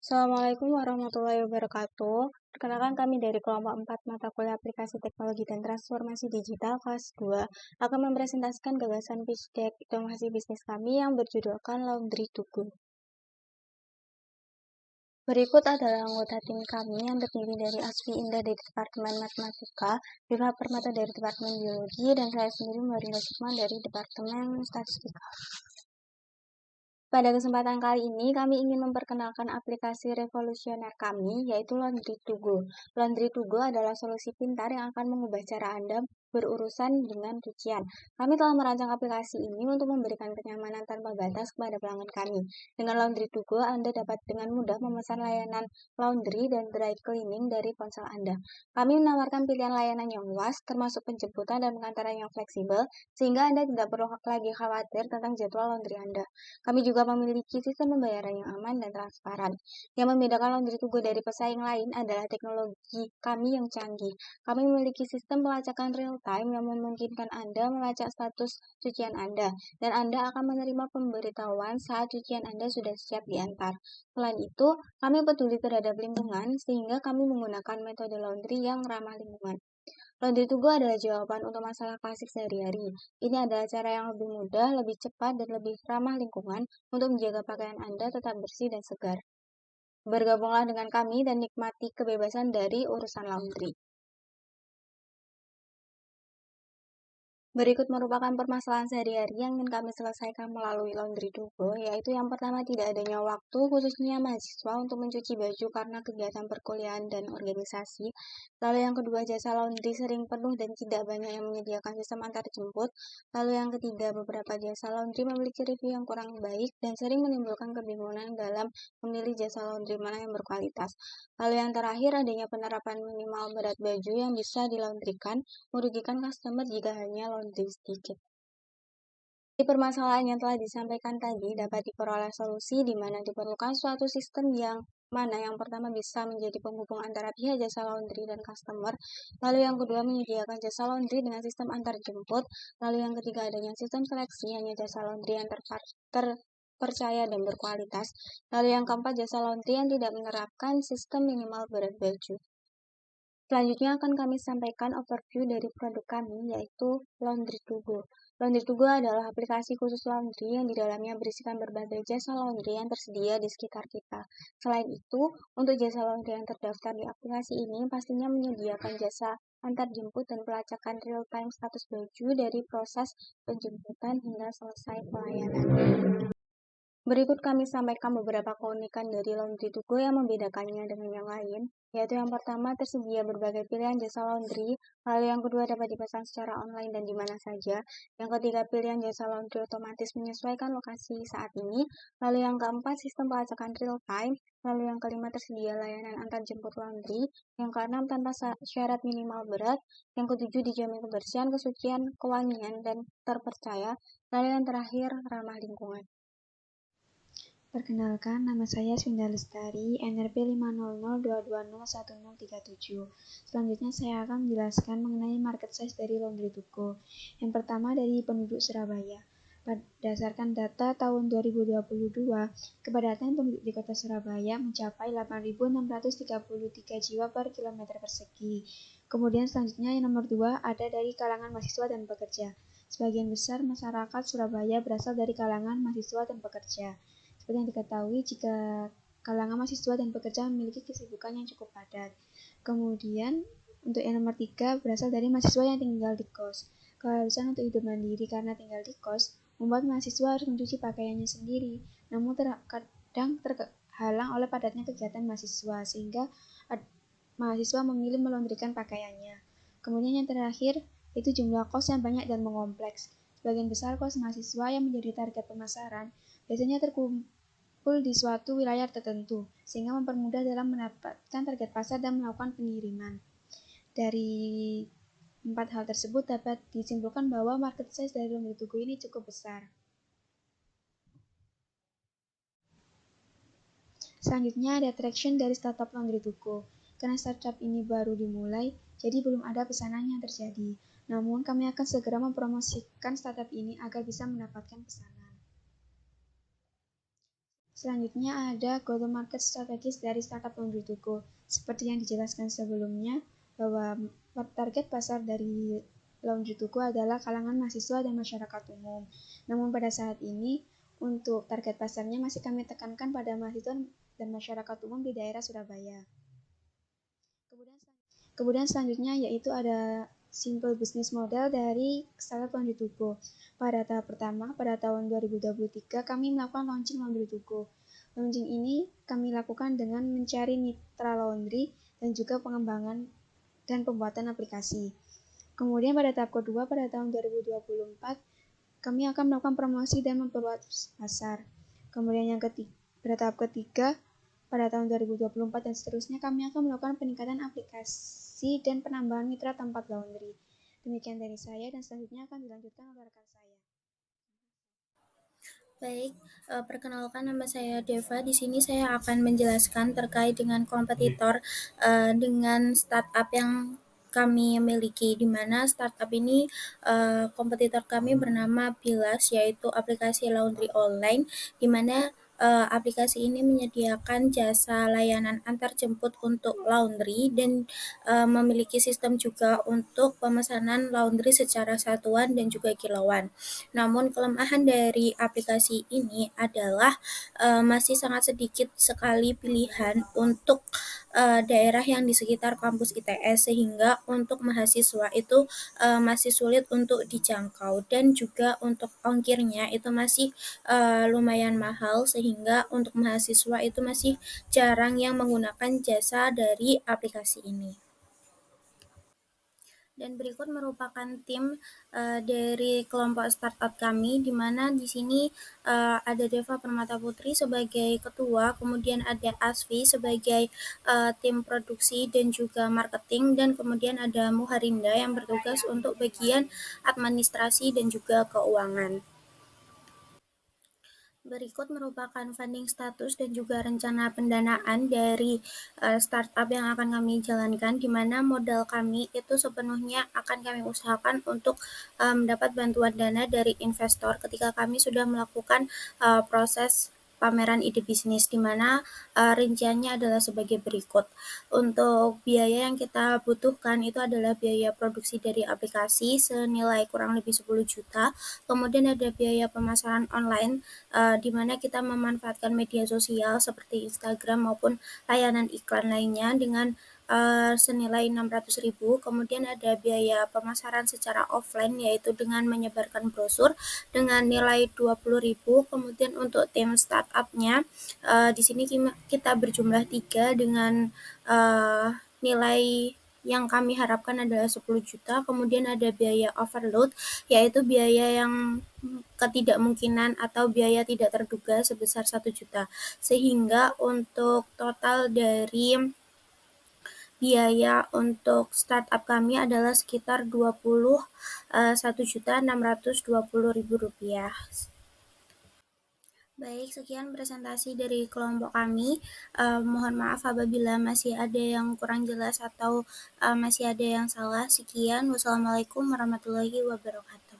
Assalamualaikum warahmatullahi wabarakatuh. Perkenalkan kami dari kelompok 4 mata kuliah aplikasi teknologi dan transformasi digital kelas 2 akan mempresentasikan gagasan pitch deck inovasi bisnis kami yang berjudulkan Laundry to Go. Berikut adalah anggota tim kami yang terdiri dari Asfi Indah dari Departemen Matematika, Viva Permata dari Departemen Biologi, dan saya sendiri Marina Sukman dari Departemen Statistika. Pada kesempatan kali ini, kami ingin memperkenalkan aplikasi revolusioner kami, yaitu Laundry to Go. Laundry to Go adalah solusi pintar yang akan mengubah cara Anda berurusan dengan cucian. Kami telah merancang aplikasi ini untuk memberikan kenyamanan tanpa batas kepada pelanggan kami. Dengan Laundry to Go, Anda dapat dengan mudah memesan layanan laundry dan dry cleaning dari ponsel Anda. Kami menawarkan pilihan layanan yang luas, termasuk penjemputan dan pengantaran yang fleksibel, sehingga Anda tidak perlu lagi khawatir tentang jadwal laundry Anda. Kami juga memiliki sistem pembayaran yang aman dan transparan. Yang membedakan Laundry to Go dari pesaing lain adalah teknologi kami yang canggih. Kami memiliki sistem pelacakan real-time yang memungkinkan Anda melacak status cucian Anda, dan Anda akan menerima pemberitahuan saat cucian Anda sudah siap diantar. Selain itu, kami peduli terhadap lingkungan, sehingga kami menggunakan metode laundry yang ramah lingkungan. Laundry to Go adalah jawaban untuk masalah klasik sehari-hari. Ini adalah cara yang lebih mudah, lebih cepat, dan lebih ramah lingkungan untuk menjaga pakaian Anda tetap bersih dan segar. Bergabunglah dengan kami dan nikmati kebebasan dari urusan laundry. Berikut merupakan permasalahan sehari-hari yang ingin kami selesaikan melalui Laundry to Go, yaitu yang pertama tidak adanya waktu, khususnya mahasiswa, untuk mencuci baju karena kegiatan perkuliahan dan organisasi. Lalu yang kedua, jasa laundry sering penuh dan tidak banyak yang menyediakan sistem antar jemput. Lalu yang ketiga, beberapa jasa laundry memiliki review yang kurang baik dan sering menimbulkan kebingungan dalam memilih jasa laundry mana yang berkualitas. Lalu yang terakhir, adanya penerapan minimal berat baju yang bisa dilaundrykan merugikan customer jika hanya laundry sedikit. Di permasalahan yang telah disampaikan tadi dapat diperoleh solusi di mana diperlukan suatu sistem yang mana yang pertama bisa menjadi penghubung antara pihak jasa laundry dan customer, lalu yang kedua menyediakan jasa laundry dengan sistem antar jemput, lalu yang ketiga adanya sistem seleksi hanya jasa laundry yang terpercaya dan berkualitas, lalu yang keempat jasa laundry yang tidak menerapkan sistem minimal berat baju. Selanjutnya akan kami sampaikan overview dari produk kami, yaitu Laundry to Go. Laundry to Go adalah aplikasi khusus laundry yang di dalamnya berisikan berbagai jasa laundry yang tersedia di sekitar kita. Selain itu, untuk jasa laundry yang terdaftar di aplikasi ini pastinya menyediakan jasa antar jemput dan pelacakan real-time status baju dari proses penjemputan hingga selesai pelayanan. Berikut kami sampaikan beberapa keunikan dari Laundry to Go yang membedakannya dengan yang lain, yaitu yang pertama tersedia berbagai pilihan jasa laundry, lalu yang kedua dapat dipesan secara online dan di mana saja, yang ketiga pilihan jasa laundry otomatis menyesuaikan lokasi saat ini, lalu yang keempat sistem pelacakan real time, lalu yang kelima tersedia layanan antar jemput laundry, yang keenam tanpa syarat minimal berat, yang ketujuh dijamin kebersihan, kesucian, kewangian, dan terpercaya, lalu yang terakhir ramah lingkungan. Perkenalkan, nama saya Swinda Lestari, NRP 50022011037. Selanjutnya saya akan menjelaskan mengenai market size dari Laundry to Go. Yang pertama dari penduduk Surabaya. Berdasarkan data tahun 2022, kepadatan penduduk di kota Surabaya mencapai 8.633 jiwa per kilometer persegi. Kemudian selanjutnya yang nomor 2 ada dari kalangan mahasiswa dan pekerja. Sebagian besar masyarakat Surabaya berasal dari kalangan mahasiswa dan pekerja. Seperti yang diketahui, jika kalangan mahasiswa dan pekerja memiliki kesibukan yang cukup padat. Kemudian, untuk yang nomor 3 berasal dari mahasiswa yang tinggal di kos. Keharusan untuk hidup mandiri karena tinggal di kos membuat mahasiswa harus mencuci pakaiannya sendiri, namun terkadang terhalang oleh padatnya kegiatan mahasiswa, sehingga mahasiswa memilih melaundrykan pakaiannya. Kemudian yang terakhir, itu jumlah kos yang banyak dan mengompleks. Sebagian besar kos mahasiswa yang menjadi target pemasaran biasanya terkumpul di suatu wilayah tertentu, sehingga mempermudah dalam mendapatkan target pasar dan melakukan pengiriman. Dari 4 hal tersebut dapat disimpulkan bahwa market size dari Laundry to Go ini cukup besar. Selanjutnya ada traction dari startup Laundry to Go. Karena startup ini baru dimulai, jadi belum ada pesanan yang terjadi. Namun kami akan segera mempromosikan startup ini agar bisa mendapatkan pesanan. Selanjutnya ada go-to-market strategis dari startup Laundry to Go. Seperti yang dijelaskan sebelumnya, bahwa target pasar dari Laundry to Go adalah kalangan mahasiswa dan masyarakat umum. Namun pada saat ini, untuk target pasarnya masih kami tekankan pada mahasiswa dan masyarakat umum di daerah Surabaya. Kemudian selanjutnya yaitu ada simple business model dari startup Laundry to Go. Pada tahap pertama, pada tahun 2023, kami melakukan launching Laundry to Go. Launching ini kami lakukan dengan mencari mitra laundry dan juga pengembangan dan pembuatan aplikasi. Kemudian pada tahap kedua, pada tahun 2024, kami akan melakukan promosi dan memperluas pasar. Kemudian yang ketiga, pada tahap ketiga, pada tahun 2024 dan seterusnya, kami akan melakukan peningkatan aplikasi dan penambahan mitra tempat laundry. Demikian dari saya dan selanjutnya akan dilanjutkan oleh rekan saya. Baik, perkenalkan nama saya Deva. Di sini saya akan menjelaskan terkait dengan kompetitor dengan startup yang kami miliki, di mana startup ini kompetitor kami bernama Bilas, yaitu aplikasi laundry online, di mana aplikasi ini menyediakan jasa layanan antar jemput untuk laundry dan memiliki sistem juga untuk pemesanan laundry secara satuan dan juga kilauan. Namun kelemahan dari aplikasi ini adalah masih sangat sedikit sekali pilihan untuk daerah yang di sekitar kampus ITS, sehingga untuk mahasiswa itu masih sulit untuk dijangkau dan juga untuk ongkirnya itu masih lumayan mahal, sehingga untuk mahasiswa itu masih jarang yang menggunakan jasa dari aplikasi ini. Dan berikut merupakan tim dari kelompok startup kami, di mana di sini ada Deva Permata Putri sebagai ketua, kemudian ada Asfi sebagai tim produksi dan juga marketing, dan kemudian ada Muharinda yang bertugas untuk bagian administrasi dan juga keuangan. Berikut merupakan funding status dan juga rencana pendanaan dari startup yang akan kami jalankan, di mana modal kami itu sepenuhnya akan kami usahakan untuk mendapat bantuan dana dari investor ketika kami sudah melakukan proses pameran ide bisnis, di mana rinciannya adalah sebagai berikut. Untuk biaya yang kita butuhkan itu adalah biaya produksi dari aplikasi senilai kurang lebih 10 juta, kemudian ada biaya pemasaran online di mana kita memanfaatkan media sosial seperti Instagram maupun layanan iklan lainnya dengan senilai 600.000. Kemudian ada biaya pemasaran secara offline, yaitu dengan menyebarkan brosur dengan nilai 20.000. Kemudian untuk tim startupnya di sini kita berjumlah 3 dengan nilai yang kami harapkan adalah 10 juta. Kemudian ada biaya overload, yaitu biaya yang ketidakmungkinan atau biaya tidak terduga sebesar 1 juta. Sehingga untuk total dari biaya untuk startup kami adalah sekitar 21.620.000 rupiah. Baik, sekian presentasi dari kelompok kami. Mohon maaf apabila masih ada yang kurang jelas atau masih ada yang salah. Sekian, wassalamualaikum warahmatullahi wabarakatuh.